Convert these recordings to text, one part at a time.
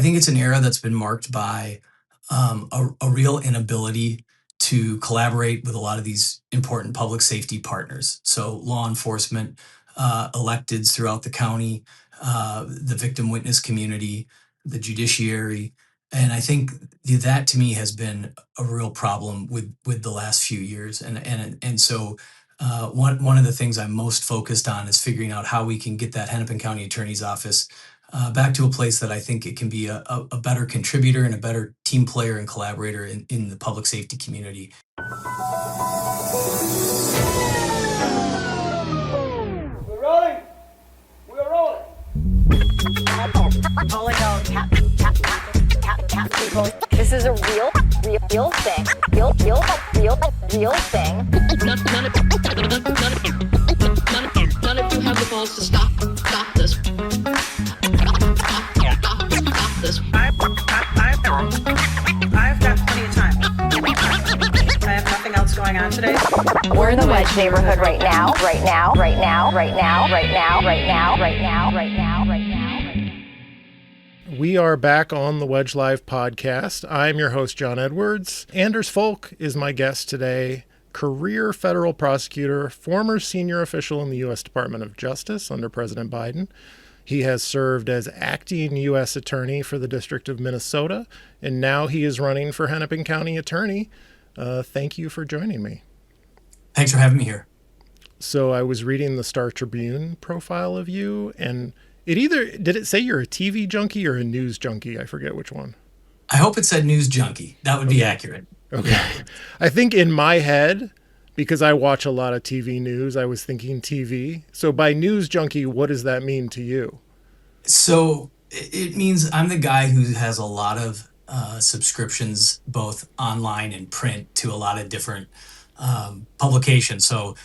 think it's an era that's been marked by a real inability to collaborate with a lot of these important public safety partners. So law enforcement, electeds throughout the county, the victim witness community, the judiciary. And I think that to me has been a real problem with the last few years. And so one of the things I'm most focused on is figuring out how we can get that Hennepin County Attorney's Office back to a place that I think it can be a better contributor and a better team player and collaborator in the public safety community. We're rolling. We're rolling. This is a real thing. Real thing. None of you have the balls to stop this. Stop this. I've got plenty of time. I have nothing else going on today. We're in the Wedge neighborhood right now. We are back on the Wedge Live podcast. I'm your host, John Edwards. Anders Folk is my guest today. Career federal prosecutor, former senior official in the U.S. Department of Justice under President Biden. He has served as acting U.S. attorney for the District of Minnesota, and now he is running for Hennepin County Attorney. Thank you for joining me. Thanks for having me here. So I was reading the Star Tribune profile of you, and did it say you're a TV junkie or a news junkie? I forget which one. I hope it said news junkie. That would be accurate. Okay. Yeah. I think in my head, because I watch a lot of TV news, I was thinking TV. So by news junkie, what does that mean to you? So it means I'm the guy who has a lot of subscriptions, both online and print, to a lot of different publications. So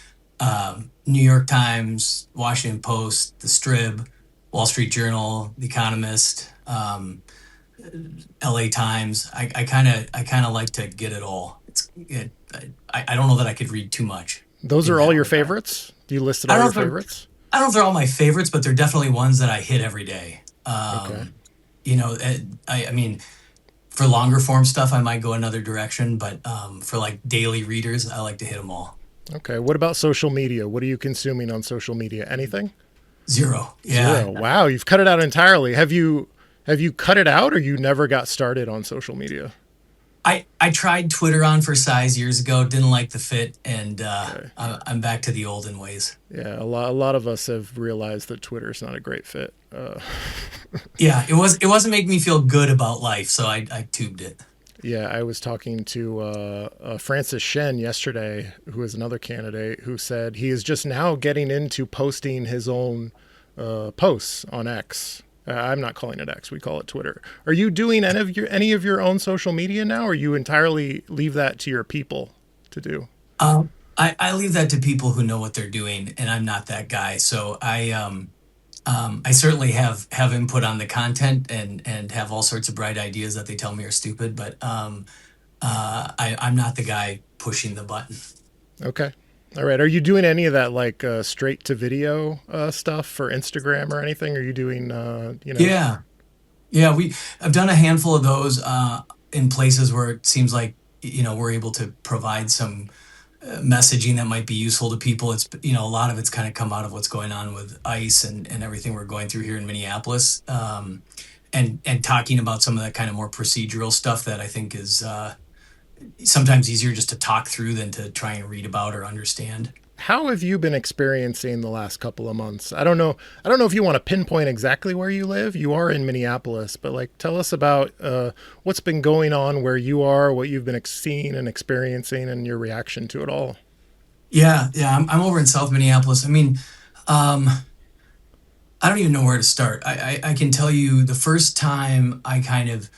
New York Times, Washington Post, The Strib, Wall Street Journal, The Economist, LA Times. I kind of like to get it all. I don't know that I could read too much. Those are all your favorites? Do you list all your favorites? I don't know if they're all my favorites, but they're definitely ones that I hit every day. Okay. You know, I mean, for longer form stuff, I might go another direction, but for like daily readers, I like to hit them all. Okay. What about social media? What are you consuming on social media? Anything? Zero. Yeah. Zero. Wow. You've cut it out entirely. Have you cut it out, or you never got started on social media? I tried Twitter on for size years ago, didn't like the fit, and I'm back to the olden ways. Yeah, a lot of us have realized that Twitter's not a great fit. Yeah, it wasn't making me feel good about life, so I tubed it. Yeah, I was talking to Francis Shen yesterday, who is another candidate, who said he is just now getting into posting his own posts on X. I'm not calling it X. We call it Twitter. Are you doing any of your own social media now, or you entirely leave that to your people to do? I leave that to people who know what they're doing, and I'm not that guy. So I certainly have input on the content and have all sorts of bright ideas that they tell me are stupid, but I'm not the guy pushing the button. Okay. All right. Are you doing any of that like straight to video stuff for Instagram or anything? Are you doing, Yeah. I've done a handful of those in places where it seems like, we're able to provide some messaging that might be useful to people. It's, a lot of it's kind of come out of what's going on with ICE and everything we're going through here in Minneapolis. And talking about some of that kind of more procedural stuff that I think is sometimes easier just to talk through than to try and read about or understand. How have you been experiencing the last couple of months? I don't know if you want to pinpoint exactly where you live. You are in Minneapolis, but tell us about what's been going on where you are, what you've been seeing and experiencing, and your reaction to it all. Yeah. I'm over in South Minneapolis. I mean, I don't even know where to start. I can tell you the first time I kind of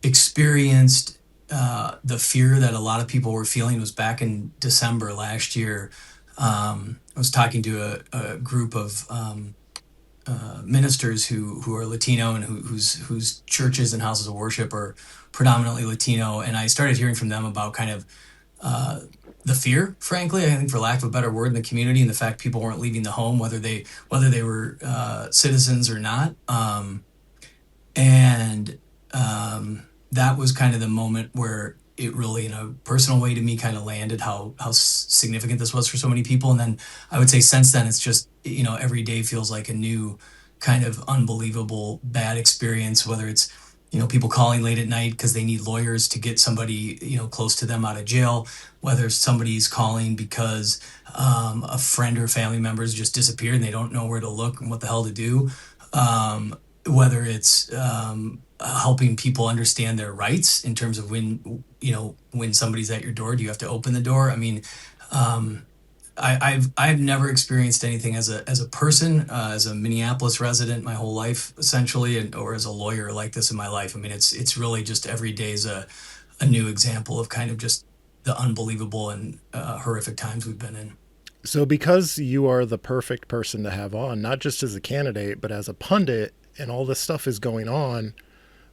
experienced the fear that a lot of people were feeling was back in December last year. I was talking to a group of ministers who are Latino and whose churches and houses of worship are predominantly Latino, and I started hearing from them about kind of the fear, frankly, I think for lack of a better word, in the community, and the fact people weren't leaving the home, whether they were citizens or not. And that was kind of the moment where it really, in a personal way to me, kind of landed how significant this was for so many people. And then I would say since then, it's just, every day feels like a new kind of unbelievable bad experience, whether it's, people calling late at night because they need lawyers to get somebody, close to them out of jail, whether somebody's calling because a friend or family member's just disappeared and they don't know where to look and what the hell to do. Whether it's helping people understand their rights in terms of when somebody's at your door, do you have to open the door? I mean, I've never experienced anything as a person, as a Minneapolis resident my whole life essentially, or as a lawyer like this in my life. I mean, it's really just every day is a new example of kind of just the unbelievable and horrific times we've been in. So because you are the perfect person to have on, not just as a candidate, but as a pundit, and all this stuff is going on,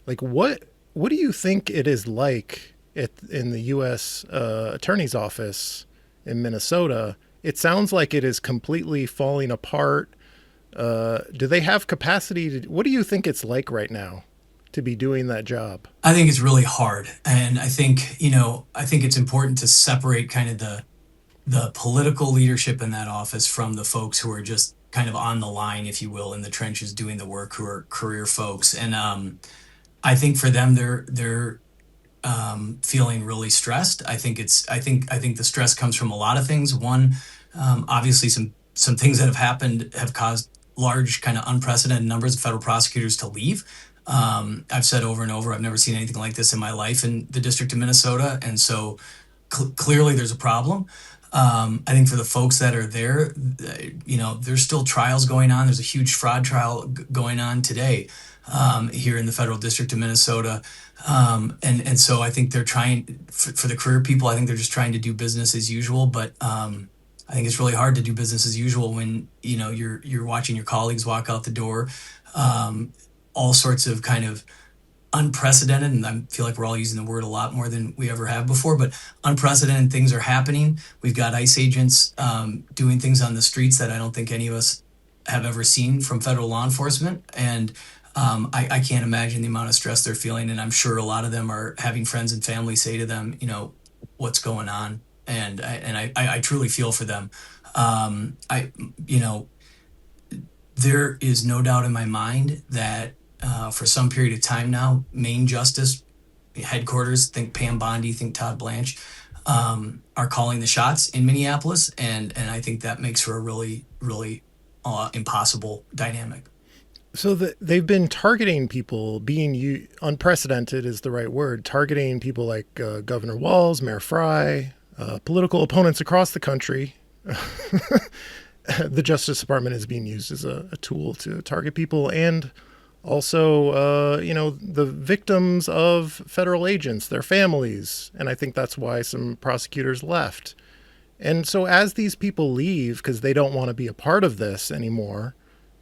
like what do you think it is like in the U.S. Attorney's Office in Minnesota? It sounds like it is completely falling apart. Do they have capacity what do you think it's like right now to be doing that job? I think it's really hard. And I think it's important to separate kind of the political leadership in that office from the folks who are just kind of on the line, if you will, in the trenches doing the work, who are career folks. And I think for them, they're feeling really stressed. I think the stress comes from a lot of things. One, obviously some things that have happened have caused large kind of unprecedented numbers of federal prosecutors to leave. I've said over and over, I've never seen anything like this in my life in the District of Minnesota. And so clearly there's a problem. I think for the folks that are there, there's still trials going on. There's a huge fraud trial going on today here in the Federal District of Minnesota. And so I think they're trying, for the career people, I think they're just trying to do business as usual. But I think it's really hard to do business as usual when, you're watching your colleagues walk out the door, all sorts of kind of unprecedented, and I feel like we're all using the word a lot more than we ever have before, but unprecedented things are happening. We've got ICE agents doing things on the streets that I don't think any of us have ever seen from federal law enforcement. And I can't imagine the amount of stress they're feeling. And I'm sure a lot of them are having friends and family say to them, what's going on? And I truly feel for them. There is no doubt in my mind that for some period of time now, Main Justice headquarters, think Pam Bondi, think Todd Blanche, are calling the shots in Minneapolis. And I think that makes for a really, really impossible dynamic. So they've been targeting people, unprecedented is the right word, targeting people like Governor Walz, Mayor Frey, political opponents across the country. The Justice Department is being used as a tool to target people, and also, the victims of federal agents, their families. And I think that's why some prosecutors left. And so as these people leave, because they don't want to be a part of this anymore,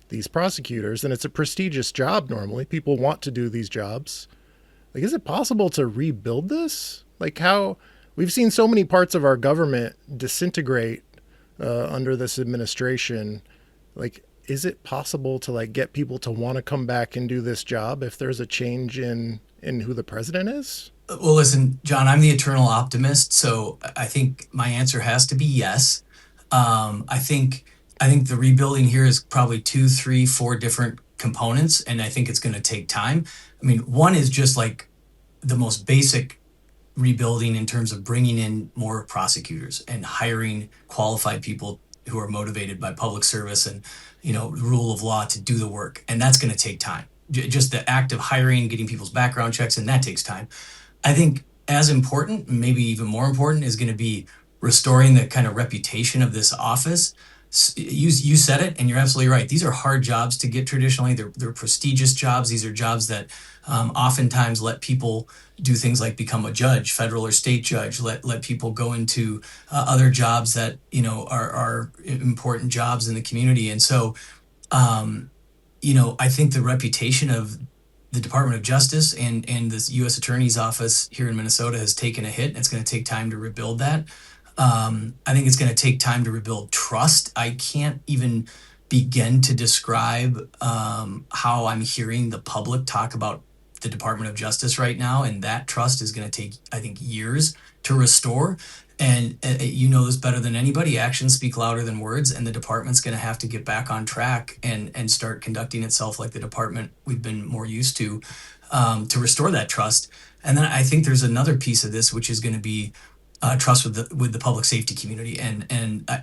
these prosecutors, and it's a prestigious job normally, people want to do these jobs. Like, is it possible to rebuild this? Like, how we've seen so many parts of our government disintegrate under this administration. Like, is it possible to get people to want to come back and do this job if there's a change in who the president is? Well, listen, John, I'm the eternal optimist, so I think my answer has to be yes. I think the rebuilding here is probably 2, 3, 4 different components, and I think it's going to take time. I mean, one is just like the most basic rebuilding in terms of bringing in more prosecutors and hiring qualified people who are motivated by public service and, rule of law to do the work. And that's going to take time. Just the act of hiring, getting people's background checks, and that takes time. I think as important, maybe even more important, is going to be restoring the kind of reputation of this office. You said it, and you're absolutely right. These are hard jobs to get traditionally. They're prestigious jobs. These are jobs that oftentimes let people do things like become a judge, federal or state judge, let people go into other jobs that, are important jobs in the community. And so, I think the reputation of the Department of Justice and the U.S. Attorney's Office here in Minnesota has taken a hit, and it's going to take time to rebuild that. I think it's going to take time to rebuild trust. I can't even begin to describe how I'm hearing the public talk about the Department of Justice right now, and that trust is going to take, I think, years to restore. And you know this better than anybody. Actions speak louder than words, and the department's going to have to get back on track and start conducting itself like the department we've been more used to restore that trust. And then I think there's another piece of this, which is going to be trust with the public safety community. And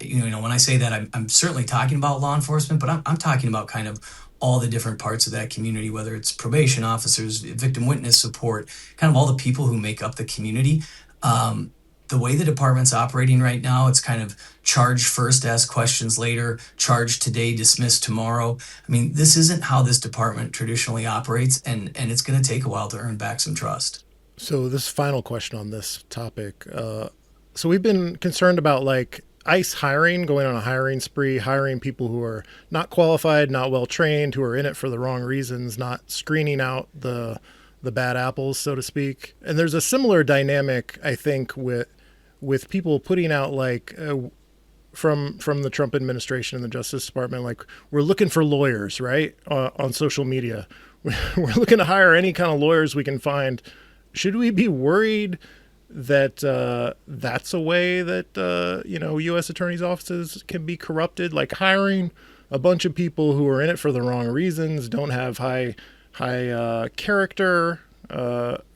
you know, when I say that, I'm certainly talking about law enforcement, but I'm talking about kind of all the different parts of that community, whether it's probation officers, victim witness support, kind of all the people who make up the community. The way the department's operating right now, it's kind of charge first, ask questions later, charge today, dismiss tomorrow. I mean, this isn't how this department traditionally operates, and it's going to take a while to earn back some trust. So this final question on this topic. So we've been concerned about like ICE hiring, going on a hiring spree, hiring people who are not qualified, not well trained, who are in it for the wrong reasons, not screening out the bad apples, so to speak. And there's a similar dynamic, I think, with people putting out like from the Trump administration and the Justice Department, like we're looking for lawyers, right? On social media, we're looking to hire any kind of lawyers we can find. Should we be worried that that's a way that U.S. attorneys' offices can be corrupted, like hiring a bunch of people who are in it for the wrong reasons, don't have high character,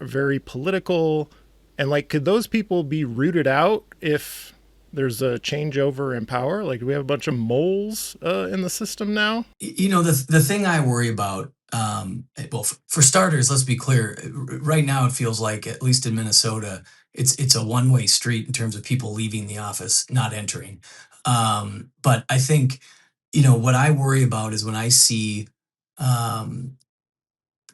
very political, and like could those people be rooted out if there's a changeover in power? Like, do we have a bunch of moles in the system now? You know, the thing I worry about, well, for starters, let's be clear. Right now, it feels like, at least in Minnesota, it's a one-way street in terms of people leaving the office, not entering. But I think, you know, what I worry about is when I see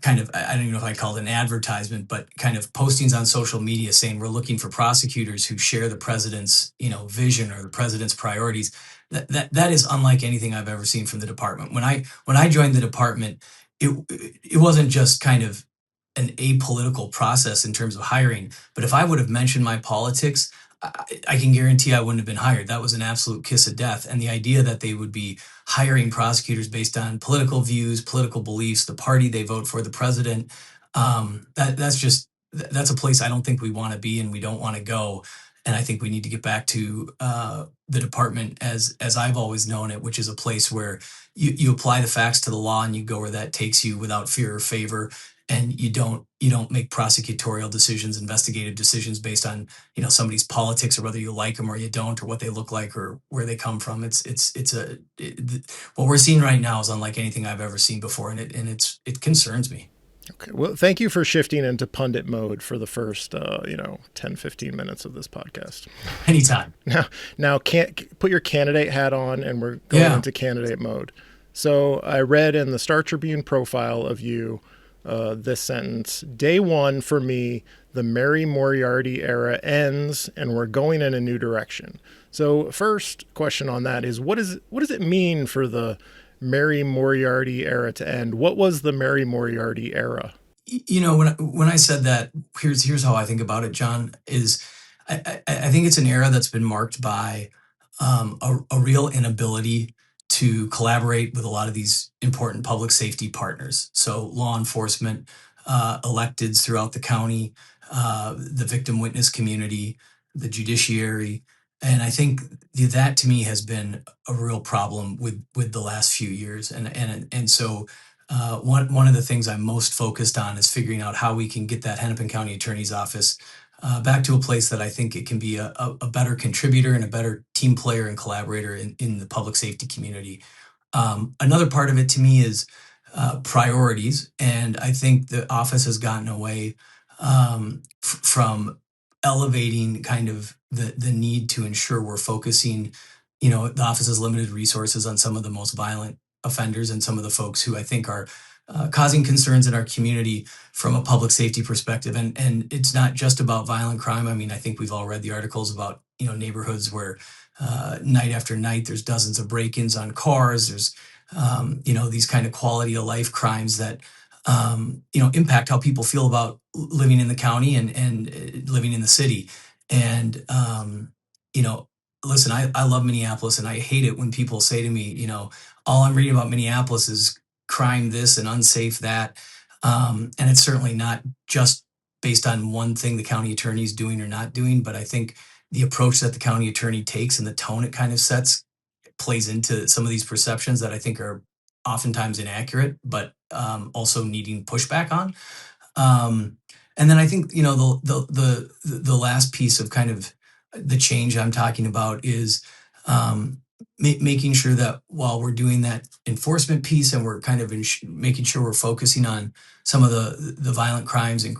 kind of, I don't even know if I call it an advertisement, but kind of postings on social media saying we're looking for prosecutors who share the president's, you know, vision or the president's priorities. That is unlike anything I've ever seen from the department. When I joined the department, it wasn't just kind of an apolitical process in terms of hiring, but if I would have mentioned my politics, I can guarantee I wouldn't have been hired. That was an absolute kiss of death. And the idea that they would be hiring prosecutors based on political views, political beliefs, the party they vote for, the president, that's a place I don't think we want to be and we don't want to go. And I think we need to get back to the department as I've always known it, which is a place where you apply the facts to the law and you go where that takes you without fear or favor. And you don't make prosecutorial decisions, investigative decisions based on, you know, somebody's politics or whether you like them or you don't, or what they look like or where they come from. What we're seeing right now is unlike anything I've ever seen before, and it concerns me. Okay. Well, thank you for shifting into pundit mode for the first 10, 15 minutes of this podcast. Anytime. Now can't put your candidate hat on, and we're going into candidate mode. So I read in the Star Tribune profile of you this sentence: day one for me, the Mary Moriarty era ends and we're going in a new direction. So first question on that is, what does it mean for the Mary Moriarty era to end? What was the Mary Moriarty era? You know, when I said that, here's how I think about it, John, is I think it's an era that's been marked by a real inability to collaborate with a lot of these important public safety partners. So law enforcement, electeds throughout the county, the victim witness community, the judiciary. And I think that to me has been a real problem with the last few years. And so one of the things I'm most focused on is figuring out how we can get that Hennepin County Attorney's Office back to a place that I think it can be a better contributor and a better team player and collaborator in the public safety community. Another part of it to me is priorities. And I think the office has gotten away from elevating kind of the need to ensure we're focusing, you know, the office's limited resources on some of the most violent offenders and some of the folks who I think are causing concerns in our community from a public safety perspective. And it's not just about violent crime. I mean, I think we've all read the articles about, you know, neighborhoods where night after night, there's dozens of break-ins on cars. There's, you know, these kind of quality of life crimes that, you know, impact how people feel about living in the county and living in the city. And, you know, listen, I love Minneapolis, and I hate it when people say to me, you know, all I'm reading about Minneapolis is crime this and unsafe that. And it's certainly not just based on one thing the county attorney is doing or not doing, but I think the approach that the county attorney takes and the tone it kind of sets plays into some of these perceptions that I think are oftentimes inaccurate, but also needing pushback on. And then I think, you know, the last piece of kind of the change I'm talking about is making sure that while we're doing that enforcement piece and we're kind of making sure we're focusing on some of the violent crimes and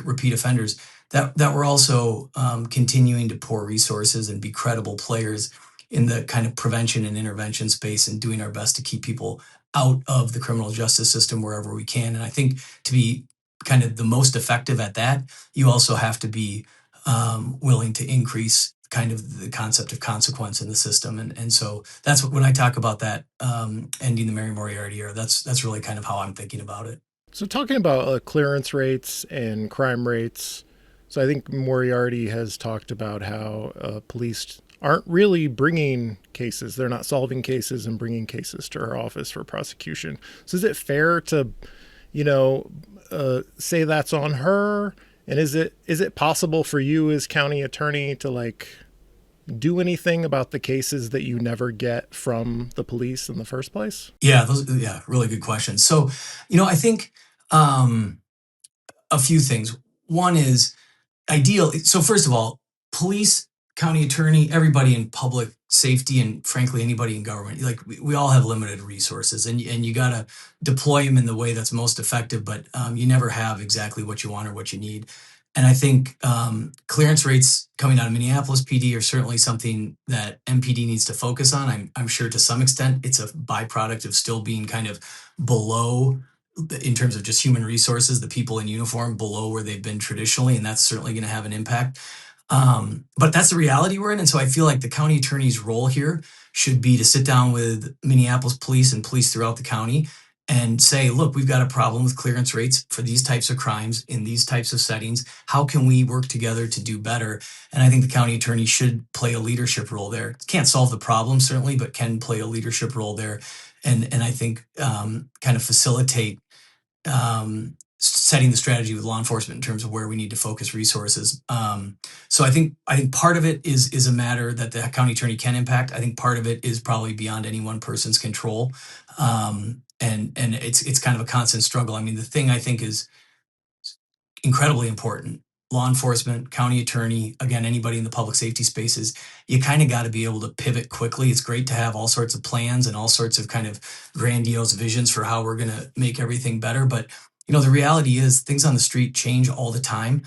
repeat offenders, that we're also continuing to pour resources and be credible players in the kind of prevention and intervention space and doing our best to keep people out of the criminal justice system wherever we can. And I think to be kind of the most effective at that, you also have to be willing to increase kind of the concept of consequence in the system. And so that's what, when I talk about that, ending the Mary Moriarty era, that's really kind of how I'm thinking about it. So talking about clearance rates and crime rates, so I think Moriarty has talked about how police aren't really bringing cases. They're not solving cases and bringing cases to her office for prosecution. So is it fair to, say that's on her? And is it possible for you as county attorney to do anything about the cases that you never get from the police in the first place? Yeah, really good questions. So, I think a few things. One is ideal. So first of all, police, county attorney, everybody in public safety, and frankly, anybody in government, we all have limited resources, and you got to deploy them in the way that's most effective, but you never have exactly what you want or what you need. And I think clearance rates coming out of Minneapolis PD are certainly something that MPD needs to focus on. I'm sure to some extent it's a byproduct of still being kind of below, in terms of just human resources, the people in uniform below where they've been traditionally, and that's certainly going to have an impact. But that's the reality we're in. And so I feel like the county attorney's role here should be to sit down with Minneapolis police and police throughout the county and say, look, we've got a problem with clearance rates for these types of crimes in these types of settings. How can we work together to do better? And I think the county attorney should play a leadership role there. Can't solve the problem, certainly, but can play a leadership role there. And I think kind of facilitate setting the strategy with law enforcement in terms of where we need to focus resources. So I think part of it is a matter that the county attorney can impact. I think part of it is probably beyond any one person's control. And it's kind of a constant struggle. I mean, the thing I think is incredibly important, law enforcement, county attorney, again, anybody in the public safety spaces, you kind of got to be able to pivot quickly. It's great to have all sorts of plans and all sorts of kind of grandiose visions for how we're going to make everything better. But, the reality is things on the street change all the time.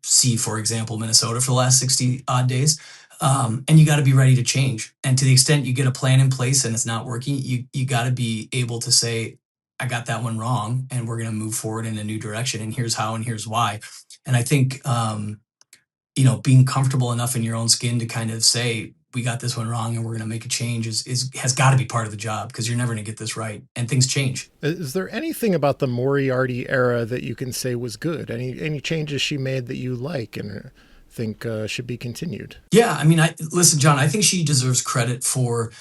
See, for example, Minnesota for the last 60 odd days. And you got to be ready to change. And to the extent you get a plan in place and it's not working, you got to be able to say, I got that one wrong, and we're going to move forward in a new direction. And here's how, and here's why. And I think, being comfortable enough in your own skin to kind of say, we got this one wrong and we're going to make a change has got to be part of the job, because you're never going to get this right, and things change. Is there anything about the Moriarty era that you can say was good? Any changes she made that you like and think should be continued? Yeah, I mean, listen, John, I think she deserves credit for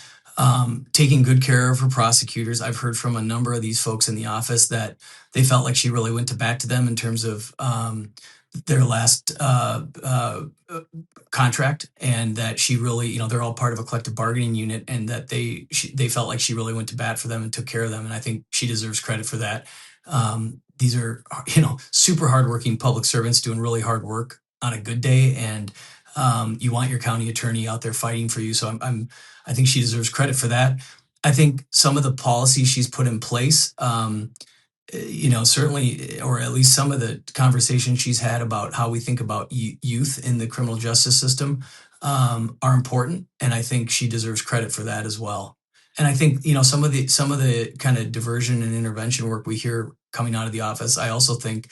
taking good care of her prosecutors. I've heard from a number of these folks in the office that they felt like she really went to bat to them in terms of their last contract, and that she really, they're all part of a collective bargaining unit, and that they felt like she really went to bat for them and took care of them. And I think she deserves credit for that. These are, super hardworking public servants doing really hard work on a good day, and you want your county attorney out there fighting for you. So I think she deserves credit for that. I think some of the policies she's put in place, certainly, or at least some of the conversations she's had about how we think about youth in the criminal justice system are important. And I think she deserves credit for that as well. And I think, some of the kind of diversion and intervention work we hear coming out of the office, I also think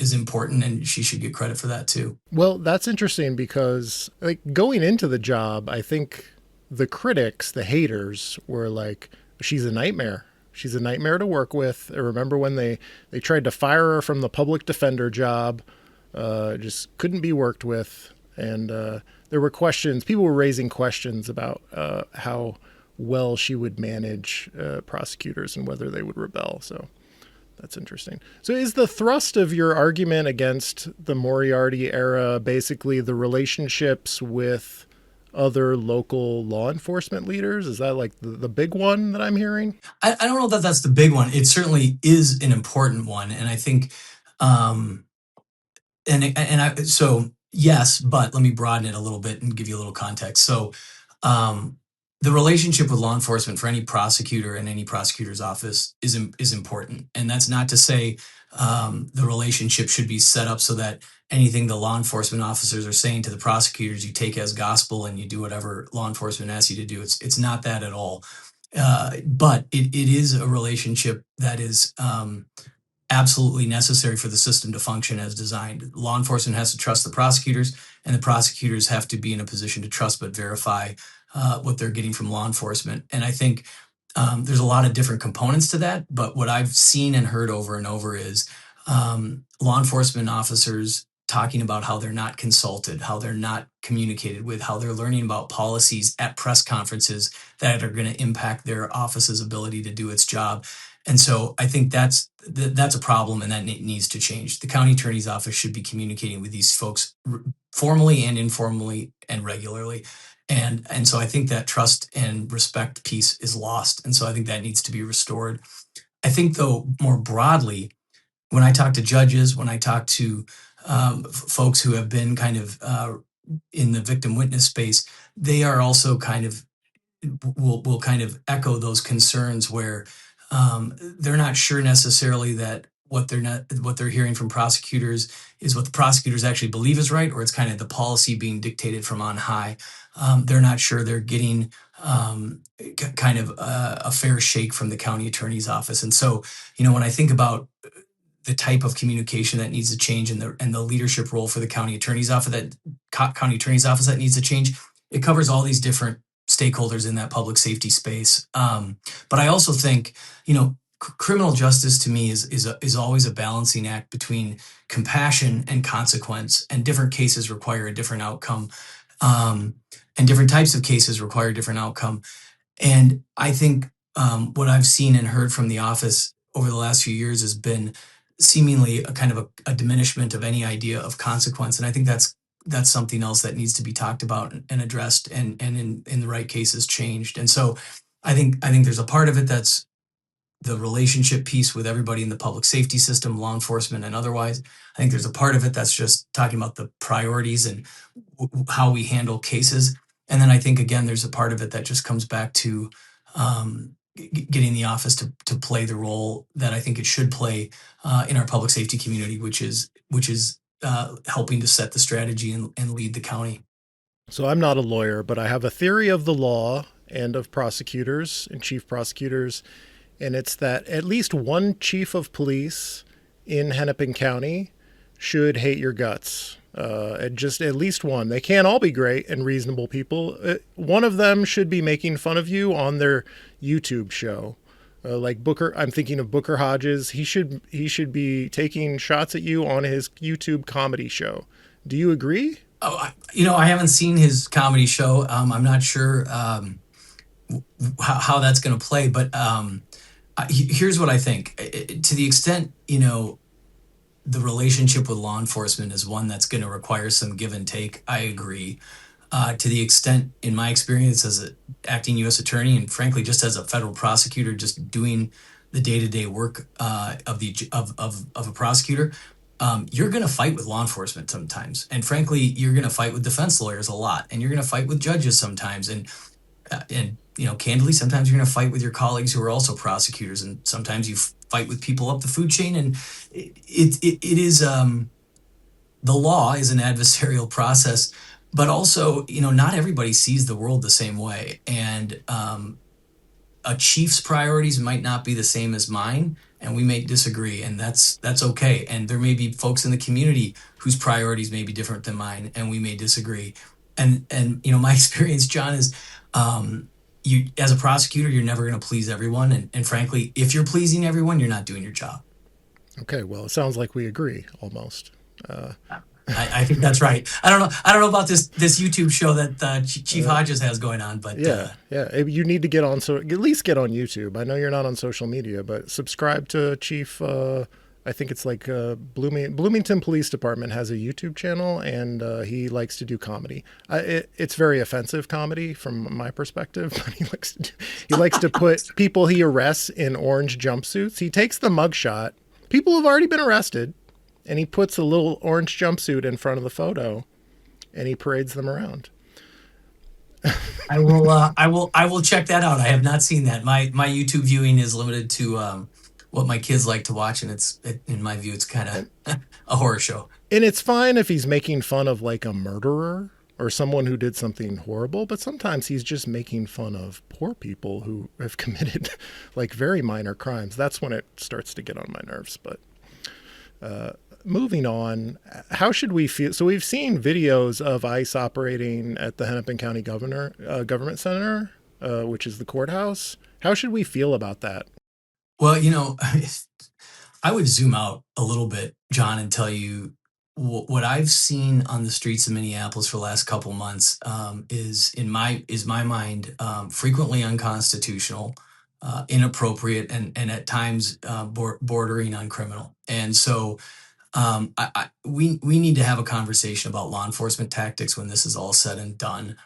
is important, and she should get credit for that too. Well, that's interesting, because going into the job, I think the critics, the haters, were like, she's a nightmare. She's a nightmare to work with. I remember when they tried to fire her from the public defender job, just couldn't be worked with. And there were questions, people were raising questions about how well she would manage prosecutors and whether they would rebel. So That's interesting. So is the thrust of your argument against the Moriarty era basically the relationships with other local law enforcement leaders? Is that like the big one that I'm hearing? I don't know that that's the big one. It certainly is an important one. And I think, um, so yes, but let me broaden it a little bit and give you a little context. So, um, the relationship with law enforcement for any prosecutor and any prosecutor's office is important, and that's not to say the relationship should be set up so that anything the law enforcement officers are saying to the prosecutors you take as gospel and you do whatever law enforcement asks you to do. It's not that at all, but it is a relationship that is absolutely necessary for the system to function as designed. Law enforcement has to trust the prosecutors, and the prosecutors have to be in a position to trust but verify what they're getting from law enforcement. And I think there's a lot of different components to that, but what I've seen and heard over and over is law enforcement officers talking about how they're not consulted, how they're not communicated with, how they're learning about policies at press conferences that are going to impact their office's ability to do its job. And so I think that's a problem, and that needs to change. The county attorney's office should be communicating with these folks formally and informally and regularly. And so I think that trust and respect piece is lost. And so I think that needs to be restored. I think, though, more broadly, when I talk to judges, when I talk to folks who have been kind of in the victim witness space, they are also kind of will kind of echo those concerns where they're not sure necessarily that what they're hearing from prosecutors is what the prosecutors actually believe is right, or it's kind of the policy being dictated from on high. They're not sure they're getting kind of a fair shake from the county attorney's office. And so, when I think about the type of communication that needs to change and the leadership role for the county attorney's office that needs to change, it covers all these different stakeholders in that public safety space. But I also think, criminal justice to me is always a balancing act between compassion and consequence, and different cases require a different outcome, and different types of cases require a different outcome. And I think what I've seen and heard from the office over the last few years has been seemingly a kind of a diminishment of any idea of consequence. And I think that's something else that needs to be talked about and addressed, and in the right cases changed. And so I think there's a part of it that's the relationship piece with everybody in the public safety system, law enforcement and otherwise. I think there's a part of it that's just talking about the priorities and how we handle cases. And then I think, again, there's a part of it that just comes back to getting the office to play the role that I think it should play in our public safety community, which is helping to set the strategy and lead the county. So I'm not a lawyer, but I have a theory of the law and of prosecutors and chief prosecutors. And it's that at least one chief of police in Hennepin County should hate your guts. Just at least one. They can't all be great and reasonable people. One of them should be making fun of you on their YouTube show. Like Booker, I'm thinking of Booker Hodges. He should be taking shots at you on his YouTube comedy show. Do you agree? Oh, I haven't seen his comedy show. I'm not sure how that's going to play, but here's what I think. To the extent, the relationship with law enforcement is one that's going to require some give and take, I agree. To the extent, in my experience as an acting U.S. attorney, and frankly, just as a federal prosecutor, just doing the day-to-day work of a prosecutor, you're going to fight with law enforcement sometimes, and frankly, you're going to fight with defense lawyers a lot, and you're going to fight with judges sometimes, and candidly, sometimes you're going to fight with your colleagues who are also prosecutors, and sometimes you fight with people up the food chain, and it is the law is an adversarial process. But also, not everybody sees the world the same way. And a chief's priorities might not be the same as mine, and we may disagree, and that's okay. And there may be folks in the community whose priorities may be different than mine, and we may disagree. And my experience, John, is you as a prosecutor, you're never going to please everyone. And frankly, if you're pleasing everyone, you're not doing your job. Okay, well, it sounds like we agree almost. I think that's right. I don't know about this YouTube show that Chief Hodges has going on, but Yeah. You need to get on, so at least get on YouTube. I know you're not on social media, but subscribe to Chief. I think it's like Bloomington Police Department has a YouTube channel, and he likes to do comedy. It's very offensive comedy from my perspective, but he likes to put people he arrests in orange jumpsuits. He takes the mugshot. People have already been arrested, and he puts a little orange jumpsuit in front of the photo, and he parades them around. I will check that out. I have not seen that. My YouTube viewing is limited to what my kids like to watch, and in my view, it's kind of a horror show. And it's fine if he's making fun of like a murderer or someone who did something horrible, but sometimes he's just making fun of poor people who have committed like very minor crimes. That's when it starts to get on my nerves. But moving on, how should we feel? So we've seen videos of ICE operating at the Hennepin County Government Center, which is the courthouse. How should we feel about that? Well, I would zoom out a little bit, John, and tell you what I've seen on the streets of Minneapolis for the last couple months is my mind frequently unconstitutional, inappropriate, and at times bordering on criminal. And so we need to have a conversation about law enforcement tactics when this is all said and done.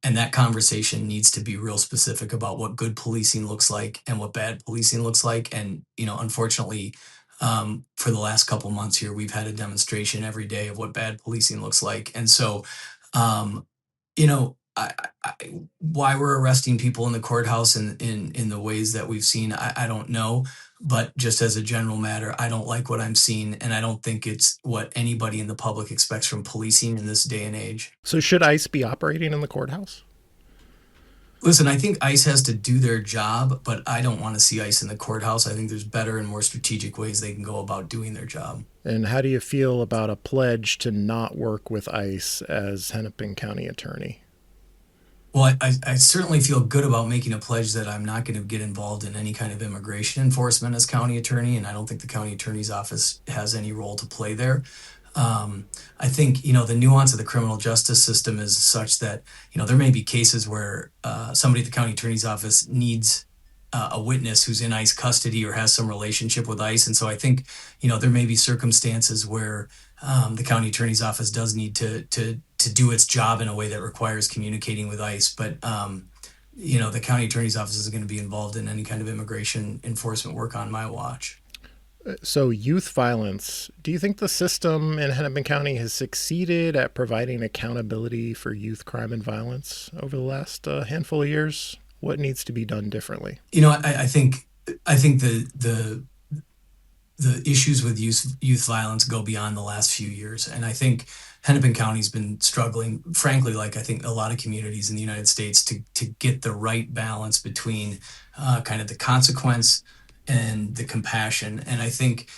And that conversation needs to be real specific about what good policing looks like and what bad policing looks like. And, unfortunately, for the last couple months here, we've had a demonstration every day of what bad policing looks like. And so, why we're arresting people in the courthouse in the ways that we've seen, I don't know. But just as a general matter, I don't like what I'm seeing, and I don't think it's what anybody in the public expects from policing in this day and age. So should ICE be operating in the courthouse? Listen, I think ICE has to do their job, but I don't want to see ICE in the courthouse. I think there's better and more strategic ways they can go about doing their job. And how do you feel about a pledge to not work with ICE as Hennepin County Attorney? Well, I certainly feel good about making a pledge that I'm not going to get involved in any kind of immigration enforcement as county attorney, and I don't think the county attorney's office has any role to play there. I think, the nuance of the criminal justice system is such that, there may be cases where somebody at the county attorney's office needs a witness who's in ICE custody or has some relationship with ICE. And so I think, there may be circumstances where the county attorney's office does need to do its job in a way that requires communicating with ICE. But, the county attorney's office is going to be involved in any kind of immigration enforcement work on my watch. So youth violence, do you think the system in Hennepin County has succeeded at providing accountability for youth crime and violence over the last handful of years? What needs to be done differently? I think the issues with youth violence go beyond the last few years. And I think Hennepin County's been struggling, frankly, like I think a lot of communities in the United States, to get the right balance between kind of the consequence and the compassion. And I think,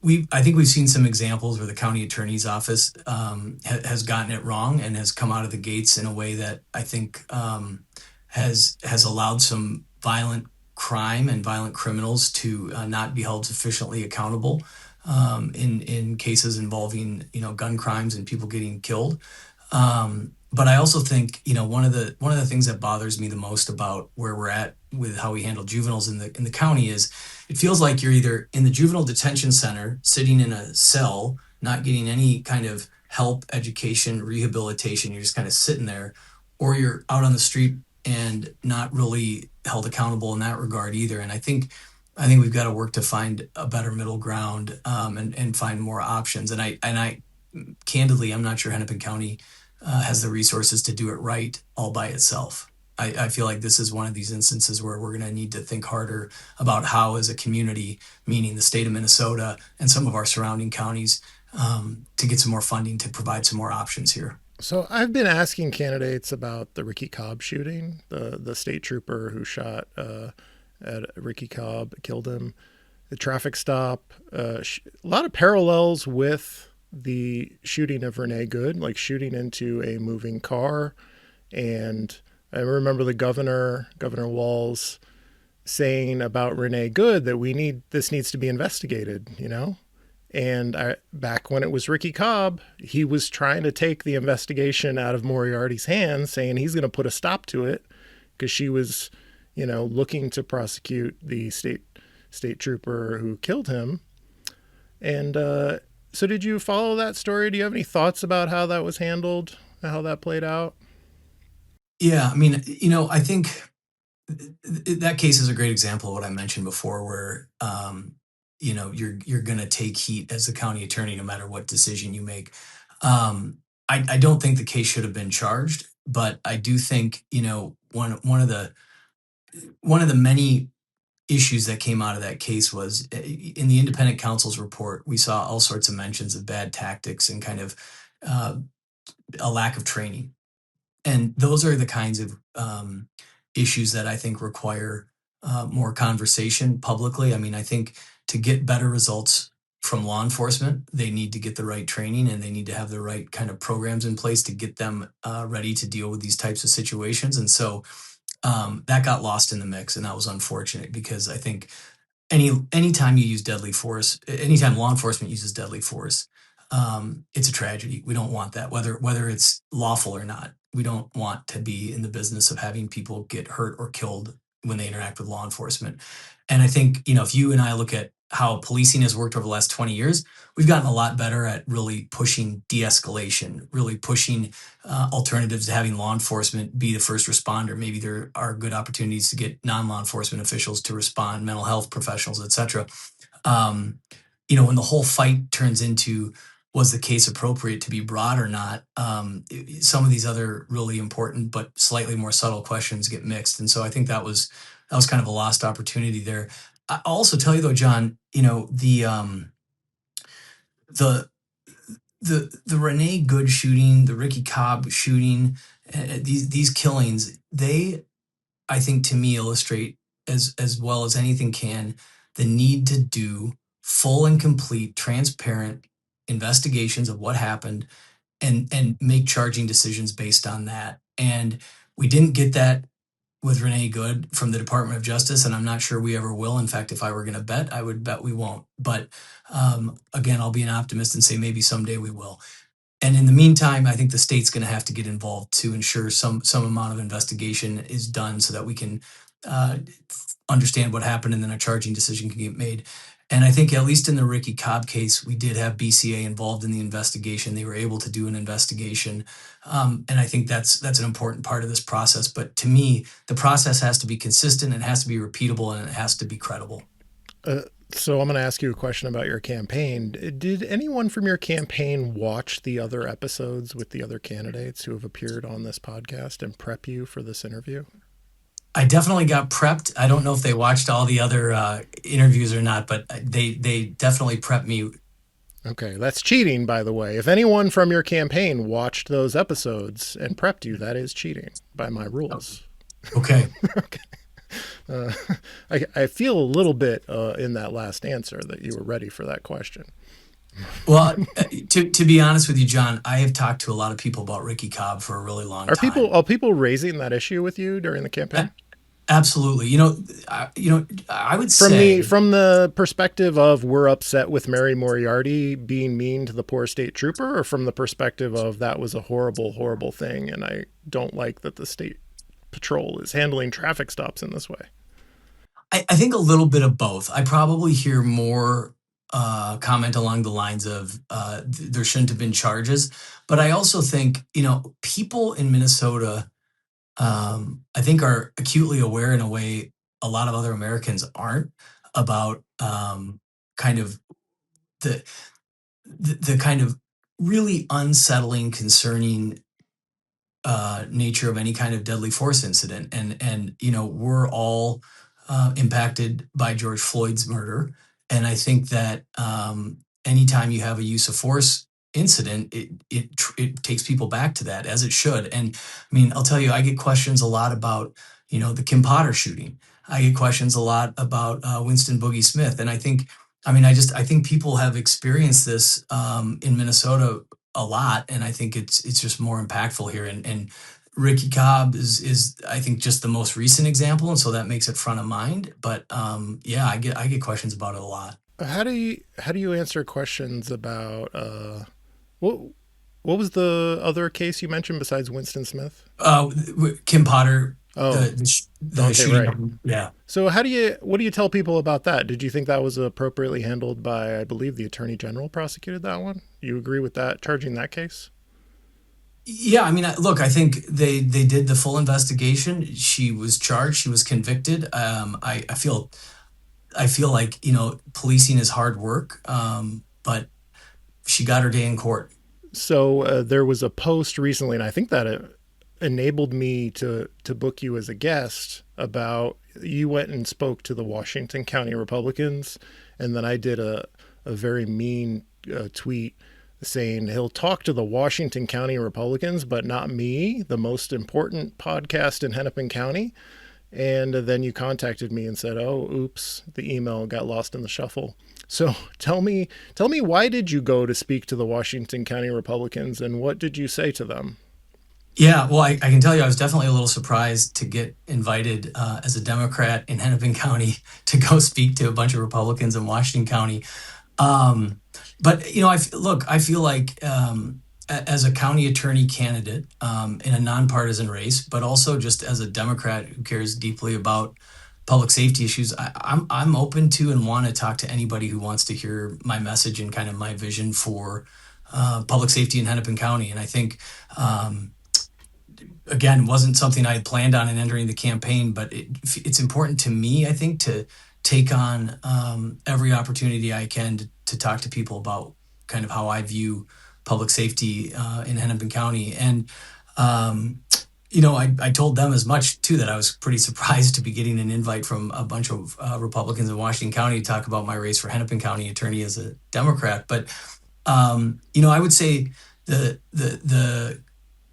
we've seen some examples where the county attorney's office has gotten it wrong and has come out of the gates in a way that I think has allowed some violent crime and violent criminals to not be held sufficiently accountable in cases involving gun crimes and people getting killed. But I also think one of the things that bothers me the most about where we're at with how we handle juveniles in the county is it feels like you're either in the juvenile detention center sitting in a cell not getting any kind of help, education, rehabilitation. You're just kind of sitting there, or you're out on the street and not really held accountable in that regard either. And I think we've got to work to find a better middle ground and find more options. And I candidly, I'm not sure Hennepin County has the resources to do it right all by itself. I feel like this is one of these instances where we're going to need to think harder about how, as a community, meaning the state of Minnesota and some of our surrounding counties, to get some more funding to provide some more options here. So I've been asking candidates about the Ricky Cobb shooting, the state trooper who shot at Ricky Cobb, killed him, the traffic stop, a lot of parallels with the shooting of Renee Good, like shooting into a moving car. And I remember the Governor Walz, saying about Renee Good that this needs to be investigated, And back when it was Ricky Cobb, he was trying to take the investigation out of Moriarty's hands, saying he's going to put a stop to it because she was, looking to prosecute the state trooper who killed him. And so did you follow that story? Do you have any thoughts about how that was handled, how that played out? Yeah, I mean, I think that case is a great example of what I mentioned before, where you're going to take heat as the county attorney no matter what decision you make. I don't think the case should have been charged, but I do think one of the many issues that came out of that case was in the independent counsel's report, we saw all sorts of mentions of bad tactics and kind of a lack of training. And those are the kinds of issues that I think require more conversation publicly. I mean, I think to get better results from law enforcement, they need to get the right training and they need to have the right kind of programs in place to get them ready to deal with these types of situations. And so that got lost in the mix, and that was unfortunate because I think anytime you use deadly force, anytime law enforcement uses deadly force, it's a tragedy. We don't want that, whether it's lawful or not. We don't want to be in the business of having people get hurt or killed when they interact with law enforcement. And I think, if you and I look at how policing has worked over the last 20 years, we've gotten a lot better at really pushing de-escalation, really pushing alternatives to having law enforcement be the first responder. Maybe there are good opportunities to get non-law enforcement officials to respond, mental health professionals, et cetera. When the whole fight turns into, was the case appropriate to be brought or not? Some of these other really important but slightly more subtle questions get mixed, and so I think that was kind of a lost opportunity there. I'll also tell you though, John, the Renee Good shooting, the Ricky Cobb shooting, these killings, they, I think, to me, illustrate as well as anything can the need to do full and complete, transparent investigations of what happened and make charging decisions based on that. And we didn't get that with Renee Good from the Department of Justice, and I'm not sure we ever will. In fact, if I were going to bet, I would bet we won't. But again, I'll be an optimist and say maybe someday we will. And in the meantime, I think the state's going to have to get involved to ensure some amount of investigation is done so that we can understand what happened and then a charging decision can get made. And I think at least in the Ricky Cobb case, we did have BCA involved in the investigation. They were able to do an investigation. And I think that's an important part of this process. But to me, the process has to be consistent, it has to be repeatable, and it has to be credible. So I'm going to ask you a question about your campaign. Did anyone from your campaign watch the other episodes with the other candidates who have appeared on this podcast and prep you for this interview? I definitely got prepped. I don't know if they watched all the other interviews or not, but they definitely prepped me. Okay, that's cheating, by the way. If anyone from your campaign watched those episodes and prepped you, that is cheating by my rules. Okay. Okay. I feel a little bit in that last answer that you were ready for that question. Well, to be honest with you, John, I have talked to a lot of people about Ricky Cobb for a really long time. Are people raising that issue with you during the campaign? Absolutely. I would say from the perspective of we're upset with Mary Moriarty being mean to the poor state trooper, or from the perspective of that was a horrible, horrible thing, and I don't like that the state patrol is handling traffic stops in this way. I think a little bit of both. I probably hear more comment along the lines of there shouldn't have been charges. But I also think, people in Minnesota, I think are acutely aware in a way a lot of other Americans aren't about kind of the kind of really unsettling, concerning nature of any kind of deadly force incident. And we're all impacted by George Floyd's murder. And I think that anytime you have a use of force incident, it takes people back to that, as it should. And I mean, I'll tell you, I get questions a lot about, the Kim Potter shooting. I get questions a lot about Winston Boogie Smith. And I think people have experienced this in Minnesota a lot. And I think it's just more impactful here. And Ricky Cobb is I think just the most recent example, and so that makes it front of mind. But I get questions about it a lot. How do you answer questions about what what was the other case you mentioned besides Winston Smith? Kim Potter, Oh, the Dante shooting. Wright. Yeah. So what do you tell people about that? Did you think that was appropriately handled by, I believe, the Attorney General prosecuted that one? You agree with that, charging that case? Yeah, I mean, look, I think they did the full investigation. She was charged. She was convicted. I feel like policing is hard work, but she got her day in court. So there was a post recently, and I think that it enabled me to book you as a guest about you went and spoke to the Washington County Republicans, and then I did a very mean tweet saying he'll talk to the Washington County Republicans, but not me, the most important podcast in Hennepin County. And then you contacted me and said, "Oh, oops, the email got lost in the shuffle." So tell me, why did you go to speak to the Washington County Republicans, and what did you say to them? Yeah, well, I can tell you, I was definitely a little surprised to get invited as a Democrat in Hennepin County to go speak to a bunch of Republicans in Washington County. But look, I feel like as a county attorney candidate in a nonpartisan race, but also just as a Democrat who cares deeply about public safety issues, I'm open to and want to talk to anybody who wants to hear my message and kind of my vision for public safety in Hennepin County. And I think, again, wasn't something I had planned on in entering the campaign, but it's important to me, I think, to take on every opportunity I can to talk to people about kind of how I view public safety in Hennepin County. And, I told them as much, too, that I was pretty surprised to be getting an invite from a bunch of Republicans in Washington County to talk about my race for Hennepin County Attorney as a Democrat. But, I would say the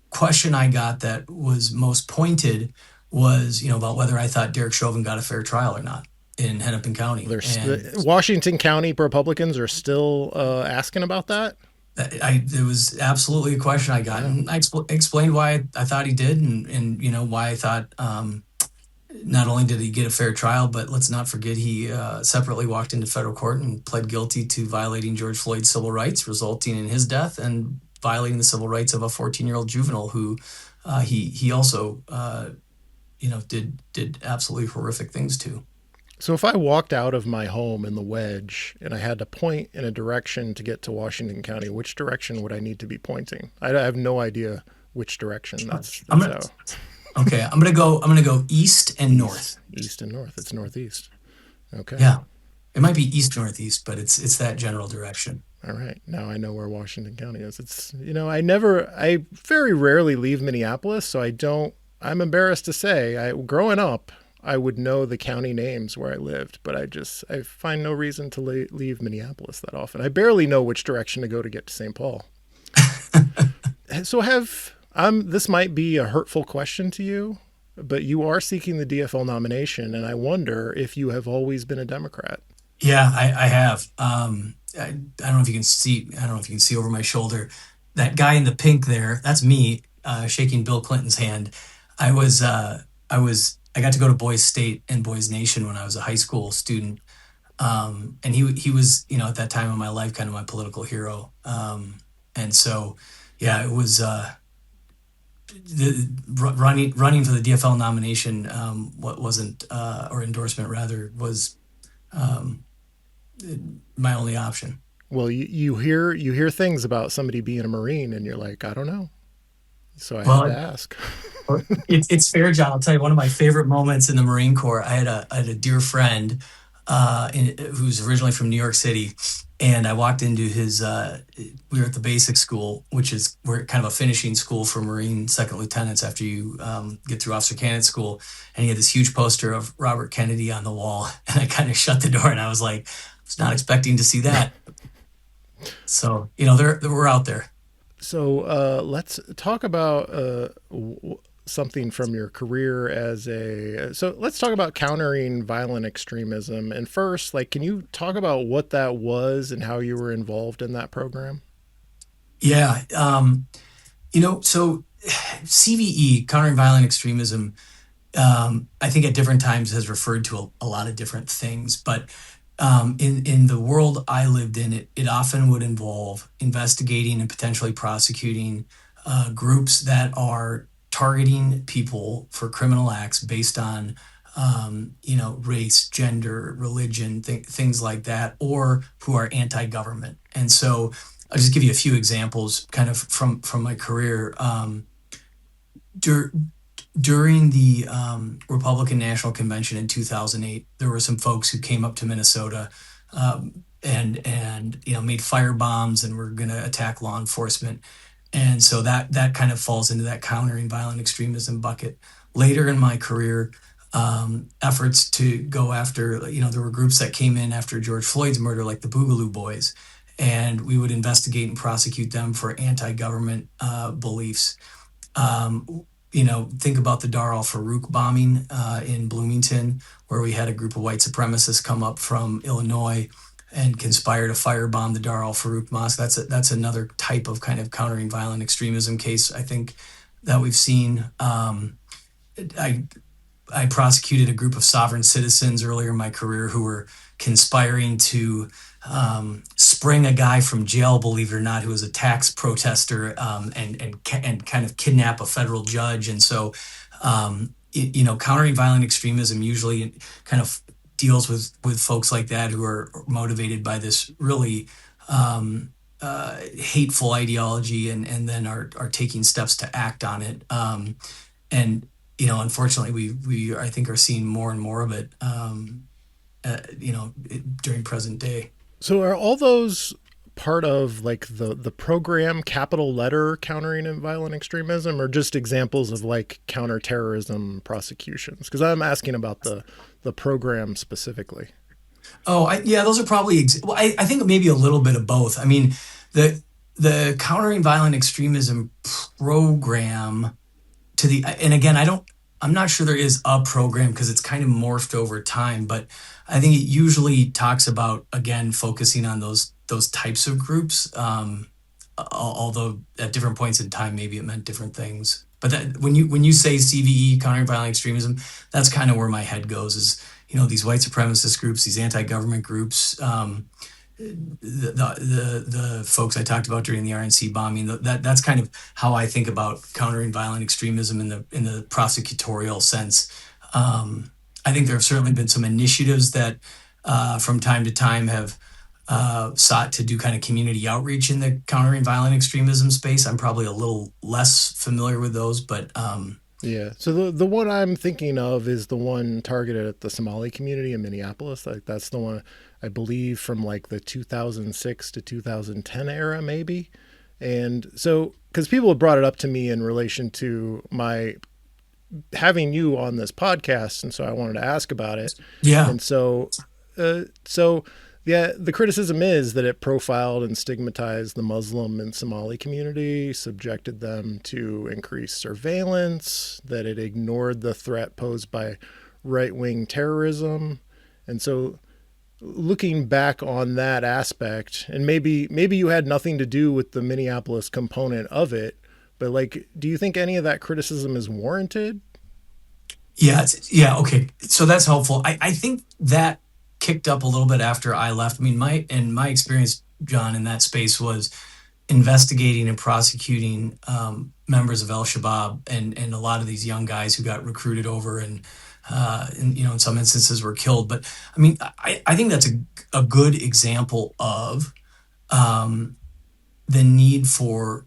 question I got that was most pointed was, about whether I thought Derek Chauvin got a fair trial or not in Hennepin County. Washington County Republicans are still asking about that? It was absolutely a question I got, and I explained why I thought he did, and why I thought not only did he get a fair trial, but let's not forget he separately walked into federal court and pled guilty to violating George Floyd's civil rights, resulting in his death, and violating the civil rights of a 14-year-old juvenile who he also did absolutely horrific things to. So if I walked out of my home in the Wedge and I had to point in a direction to get to Washington County, which direction would I need to be pointing? I have no idea which direction. Okay, I'm gonna go east and north. East and north. It's northeast. Okay. Yeah, it might be east northeast, but it's that general direction. All right. Now I know where Washington County is. It's I very rarely leave Minneapolis, so I'm embarrassed to say, growing up, I would know the county names where I lived, but I find no reason to leave Minneapolis that often. I barely know which direction to go to get to St. Paul. So this might be a hurtful question to you, but you are seeking the DFL nomination, and I wonder if you have always been a Democrat. Yeah, I have. I don't know if you can see. I don't know if you can see over my shoulder. That guy in the pink there, that's me shaking Bill Clinton's hand. I got to go to Boys State and Boys Nation when I was a high school student. And he was, at that time in my life, kind of my political hero. And so, yeah, it was running for the DFL nomination. What wasn't, or endorsement rather, was my only option. Well, you hear things about somebody being a Marine, and you're like, I don't know. So I had to ask. It's fair, John. I'll tell you, one of my favorite moments in the Marine Corps, I had a dear friend who's originally from New York City, and I walked into his, we were at the basic school, we're kind of a finishing school for Marine second lieutenants after you get through officer candidate school, and he had this huge poster of Robert Kennedy on the wall, and I kind of shut the door, and I was like, I was not expecting to see that. So, we're out there. So let's talk about something from your career so let's talk about countering violent extremism. And first, can you talk about what that was and how you were involved in that program? Yeah. So CVE, countering violent extremism, I think at different times has referred to a lot of different things, but in the world I lived in, it often would involve investigating and potentially prosecuting groups that are targeting people for criminal acts based on race, gender, religion, things like that, or who are anti-government. And so I'll just give you a few examples kind of from my career. During the Republican National Convention in 2008, there were some folks who came up to Minnesota and made fire bombs and were going to attack law enforcement. And so that kind of falls into that countering violent extremism bucket. Later in my career, efforts to go after, there were groups that came in after George Floyd's murder, like the Boogaloo Boys, and we would investigate and prosecute them for anti-government beliefs. Think about the Dar al-Farouk bombing in Bloomington, where we had a group of white supremacists come up from Illinois and conspire to firebomb the Dar al-Farouk mosque. That's another type of kind of countering violent extremism case, I think, that we've seen. I prosecuted a group of sovereign citizens earlier in my career who were conspiring to spring a guy from jail, believe it or not, who was a tax protester, and kind of kidnap a federal judge. And so, countering violent extremism usually kind of deals with folks like that who are motivated by this really hateful ideology and then are taking steps to act on it. Unfortunately, we I think are seeing more and more of it, during present day. So are all those part of like the program capital letter countering and violent extremism, or just examples of like counterterrorism prosecutions? Because I'm asking about the program specifically. Those are probably, I think maybe a little bit of both. I mean, the countering violent extremism program and again, I'm not sure there is a program because it's kind of morphed over time, but I think it usually talks about, again, focusing on those types of groups. Although at different points in time, maybe it meant different things. But when you say CVE, countering violent extremism, that's kind of where my head goes, is, these white supremacist groups, these anti-government groups, the folks I talked about during the RNC bombing. That's kind of how I think about countering violent extremism in the prosecutorial sense. I think there have certainly been some initiatives that from time to time have sought to do kind of community outreach in the countering violent extremism space. I'm probably a little less familiar with those, but yeah. So the one I'm thinking of is the one targeted at the Somali community in Minneapolis. Like that's the one, I believe, from like the 2006 to 2010 era, maybe. And so, because people have brought it up to me in relation to my having you on this podcast, and so I wanted to ask about it. Yeah. And so the criticism is that it profiled and stigmatized the Muslim and Somali community, subjected them to increased surveillance, that it ignored the threat posed by right-wing terrorism. And so looking back on that aspect, and maybe you had nothing to do with the Minneapolis component of it, but like, do you think any of that criticism is warranted? Yeah. Okay. So that's helpful. I think that kicked up a little bit after I left. I mean, my experience, John, in that space was investigating and prosecuting members of al-Shabaab and a lot of these young guys who got recruited over and in some instances were killed. But I mean, I think that's a good example of the need for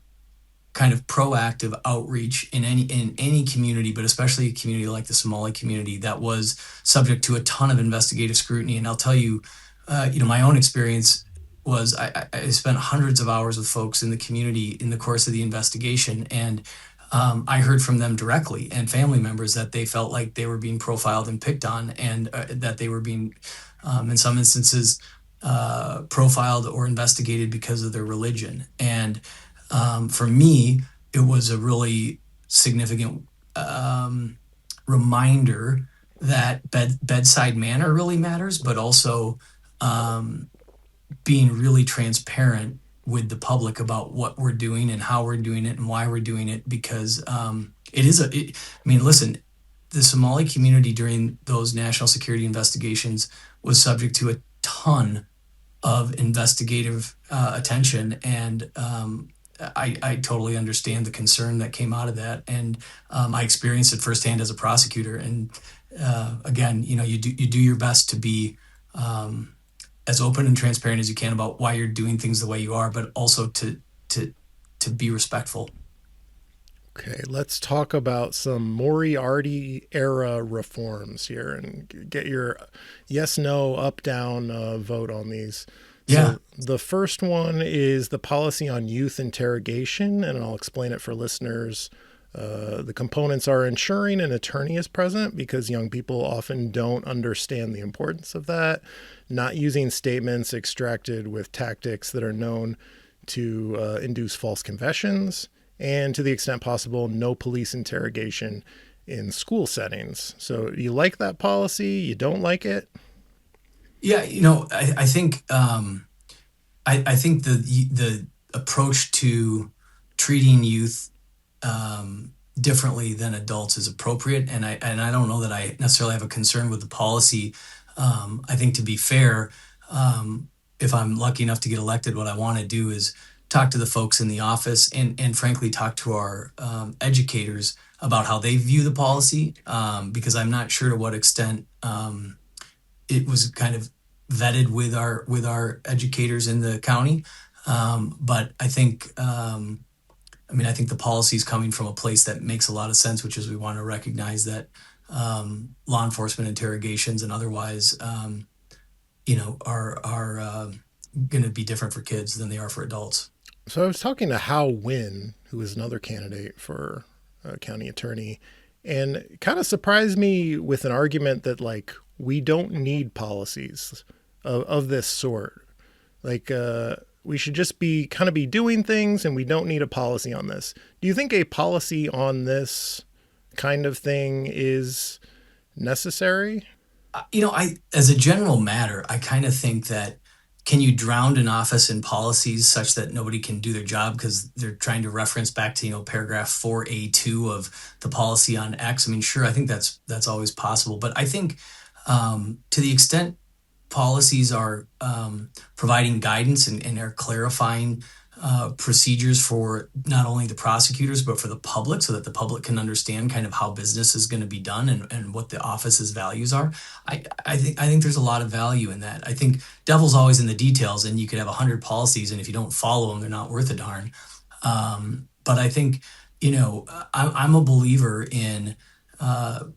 kind of proactive outreach in any community, but especially a community like the Somali community that was subject to a ton of investigative scrutiny. And I'll tell you, my own experience was I spent hundreds of hours with folks in the community in the course of the investigation, and I heard from them directly and family members that they felt like they were being profiled and picked on, and that they were being, in some instances, profiled or investigated because of their religion. And for me, it was a really significant reminder that bedside manner really matters, but also being really transparent with the public about what we're doing and how we're doing it and why we're doing it, because listen, the Somali community during those national security investigations was subject to a ton of investigative attention, and I totally understand the concern that came out of that, and I experienced it firsthand as a prosecutor. And again, you do your best to be as open and transparent as you can about why you're doing things the way you are, but also to be respectful. Okay, let's talk about some Moriarty era reforms here and get your yes, no, up, down vote on these. Yeah. So the first one is the policy on youth interrogation, and I'll explain it for listeners. The components are ensuring an attorney is present because young people often don't understand the importance of that, not using statements extracted with tactics that are known to induce false confessions, and to the extent possible, no police interrogation in school settings. So you like that policy? You don't like it? Yeah, I think I think the approach to treating youth differently than adults is appropriate, and I don't know that I necessarily have a concern with the policy. I think, to be fair, if I'm lucky enough to get elected, what I want to do is talk to the folks in the office and frankly talk to our educators about how they view the policy, because I'm not sure to what extent it was kind of vetted with our educators in the county. But I think I think the policy is coming from a place that makes a lot of sense, which is we want to recognize that law enforcement interrogations and otherwise are going to be different for kids than they are for adults. So I was talking to Hal Wynn, who is another candidate for county attorney, and it kind of surprised me with an argument that, like, we don't need policies of this sort. Like, we should just be doing things, and we don't need a policy on this. Do you think a policy on this kind of thing is necessary? As a general matter, I kind of think that, can you drown an office in policies such that nobody can do their job because they're trying to reference back to, paragraph 4A2 of the policy on X? I mean, sure, I think that's always possible. But I think to the extent policies are providing guidance and are clarifying procedures for not only the prosecutors, but for the public, so that the public can understand kind of how business is going to be done and what the office's values are. I think there's a lot of value in that. I think devil's always in the details, and you could have 100 policies, and if you don't follow them, they're not worth a darn. But I think, I'm a believer in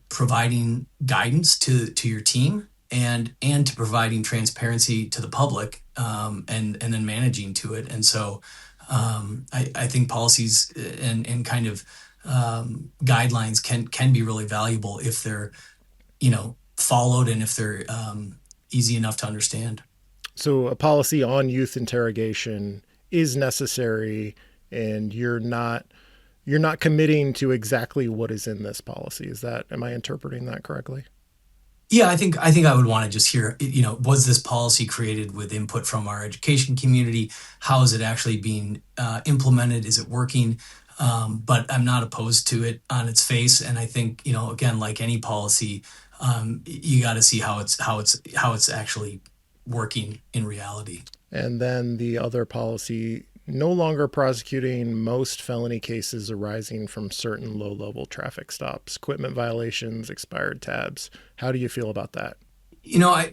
providing guidance to your team and to providing transparency to the public, and then managing to it. And so I think policies and kind of guidelines can be really valuable if they're followed and if they're easy enough to understand. So a policy on youth interrogation is necessary, and you're not committing to exactly what is in this policy. Am I interpreting that correctly? Yeah, I think I would want to just hear, was this policy created with input from our education community? How is it actually being implemented? Is it working? But I'm not opposed to it on its face. And I think, again, like any policy, you got to see how it's actually working in reality. And then the other policy, no longer prosecuting most felony cases arising from certain low-level traffic stops, equipment violations, expired tabs. How do you feel about that? I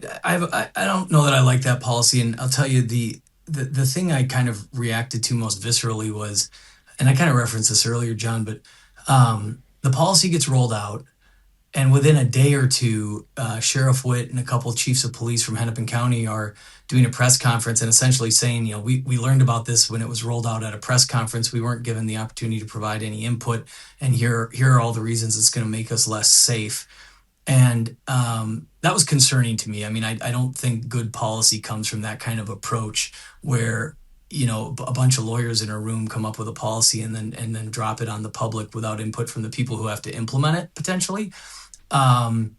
don't know that I like that policy, and I'll tell you the thing I kind of reacted to most viscerally was, and I kind of referenced this earlier, John, but the policy gets rolled out, and within a day or two, Sheriff Witt and a couple of chiefs of police from Hennepin County are doing a press conference and essentially saying, we learned about this when it was rolled out at a press conference. We weren't given the opportunity to provide any input, and here are all the reasons it's going to make us less safe. And that was concerning to me. I mean, I don't think good policy comes from that kind of approach where, a bunch of lawyers in a room come up with a policy and then drop it on the public without input from the people who have to implement it potentially. I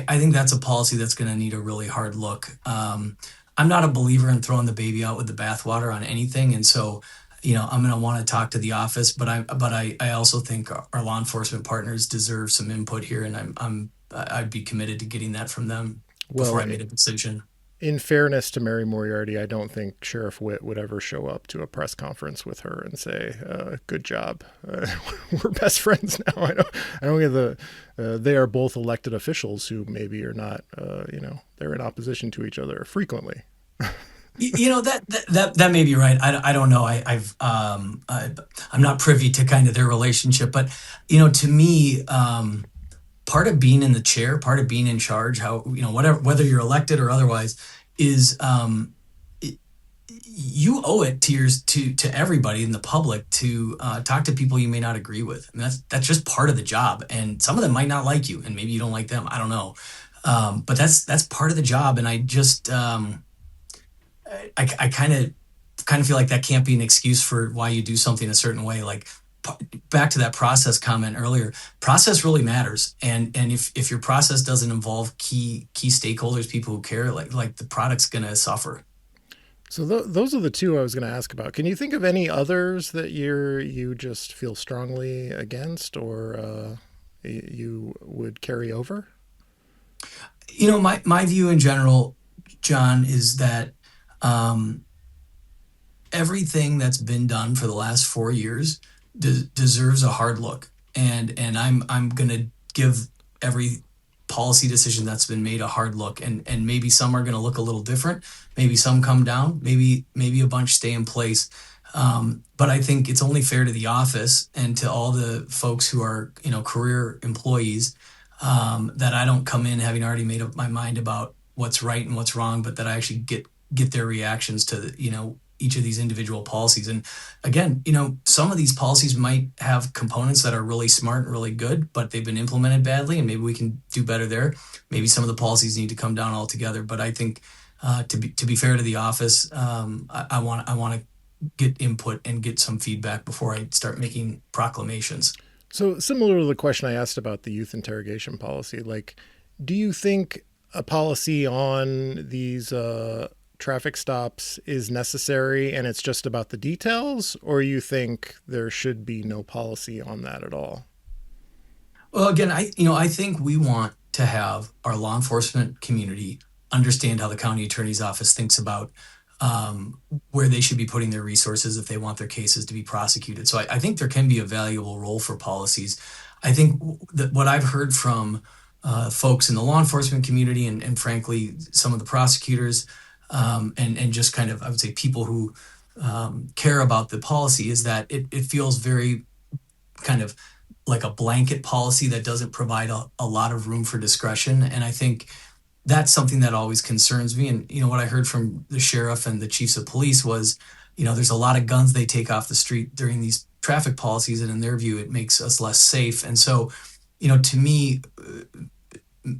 think that's a policy that's going to need a really hard look. I'm not a believer in throwing the baby out with the bathwater on anything, and so I'm going to want to talk to the office, but I also think our law enforcement partners deserve some input here, and I'd be committed to getting that from them. Well, before I made a decision. in fairness to Mary Moriarty, I don't think Sheriff Witt would ever show up to a press conference with her and say, "Good job, we're best friends now." I don't get they are both elected officials who maybe are not, they're in opposition to each other frequently. That may be right. I don't know. I'm not privy to kind of their relationship, but to me, part of being in the chair, part of being in charge, whether you're elected or otherwise, is you owe it to everybody in the public to talk to people you may not agree with. And that's just part of the job. And some of them might not like you, and maybe you don't like them. I don't know, but that's part of the job. And I just I kind of feel like that can't be an excuse for why you do something a certain way. Like back to that process comment earlier, process really matters. And if your process doesn't involve key stakeholders, people who care, like the product's going to suffer. So those are the two I was going to ask about. Can you think of any others that you just feel strongly against, or you would carry over? My view in general, John, is that everything that's been done for the last 4 years deserves a hard look, and I'm gonna give every policy decision that's been made a hard look, and maybe some are gonna look a little different, maybe some come down, maybe a bunch stay in place, but I think it's only fair to the office and to all the folks who are career employees, that I don't come in having already made up my mind about what's right and what's wrong, but that I actually get their reactions to each of these individual policies. And again, some of these policies might have components that are really smart and really good, but they've been implemented badly, and maybe we can do better there. Maybe some of the policies need to come down altogether. But I think to be fair to the office, I want to get input and get some feedback before I start making proclamations. So similar to the question I asked about the youth interrogation policy, like, do you think a policy on these traffic stops is necessary and it's just about the details, or you think there should be no policy on that at all? Well, again, I think we want to have our law enforcement community understand how the county attorney's office thinks about where they should be putting their resources if they want their cases to be prosecuted. So I think there can be a valuable role for policies. I think that what I've heard from folks in the law enforcement community and frankly, some of the prosecutors, and just kind of, I would say, people who care about the policy, is that it feels very kind of like a blanket policy that doesn't provide a lot of room for discretion. And I think that's something that always concerns me. And, what I heard from the sheriff and the chiefs of police was, there's a lot of guns they take off the street during these traffic policies. And in their view, it makes us less safe. And so, to me,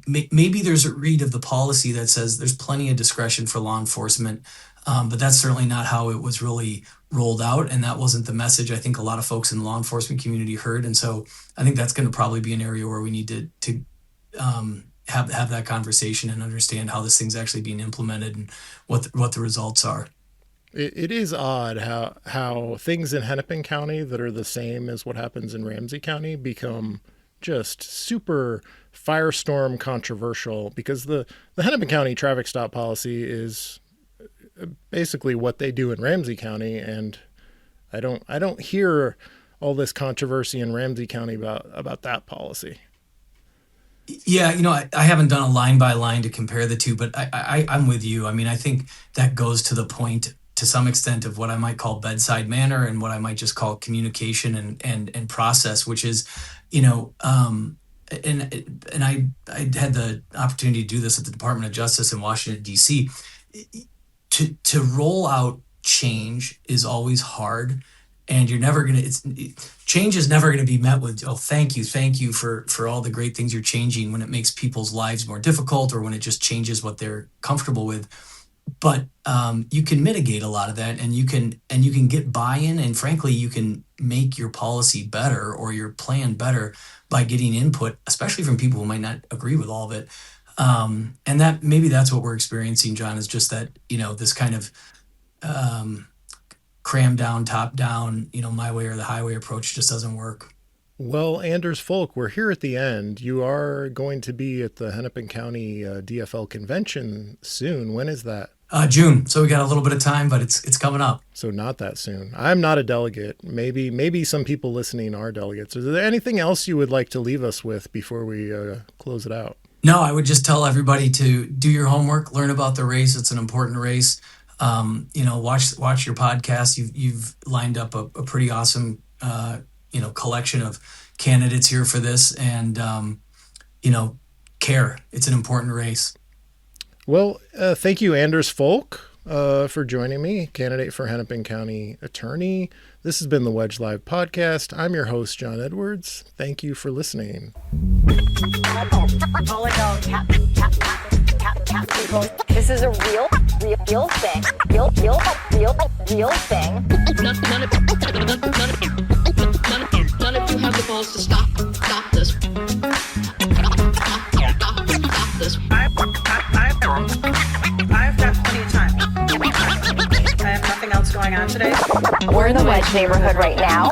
maybe there's a read of the policy that says there's plenty of discretion for law enforcement, but that's certainly not how it was really rolled out, and that wasn't the message I think a lot of folks in the law enforcement community heard. And so I think that's going to probably be an area where we need to have that conversation and understand how this thing's actually being implemented and what the results are. It is odd how things in Hennepin County that are the same as what happens in Ramsey County become just super firestorm controversial, because the Hennepin County traffic stop policy is basically what they do in Ramsey County, and I don't hear all this controversy in Ramsey County about that policy. Yeah, I haven't done a line by line to compare the two, but I'm with you. I mean, I think that goes to the point to some extent of what I might call bedside manner and what I might just call communication and process, which is, and I had the opportunity to do this at the Department of Justice in Washington, D.C. To roll out change is always hard, and you're never going to, change is never going to be met with, oh, thank you for all the great things you're changing, when it makes people's lives more difficult or when it just changes what they're comfortable with. But you can mitigate a lot of that, and you can get buy-in, and frankly, you can make your policy better or your plan better by getting input, especially from people who might not agree with all of it. And that maybe that's what we're experiencing, John, is just that, this kind of cram down, top down, my way or the highway approach just doesn't work. Well, Anders Folk, we're here at the end. You are going to be at the Hennepin County DFL convention soon. When is that? June. So we got a little bit of time, but it's coming up. So not that soon. I'm not a delegate. Maybe some people listening are delegates. Is there anything else you would like to leave us with before we close it out? No, I would just tell everybody to do your homework, learn about the race. It's an important race. Watch your podcast. You've lined up a pretty awesome collection of candidates here for this, and care. It's an important race. Well, thank you, Anders Folk, for joining me, candidate for Hennepin County Attorney. This has been the Wedge Live podcast. I'm your host, John Edwards. Thank you for listening. This is a real thing. Real thing. None of you have the balls to stop this. Stop this. I've got plenty of time. I have nothing else going on today. We're in the Wedge neighborhood right now.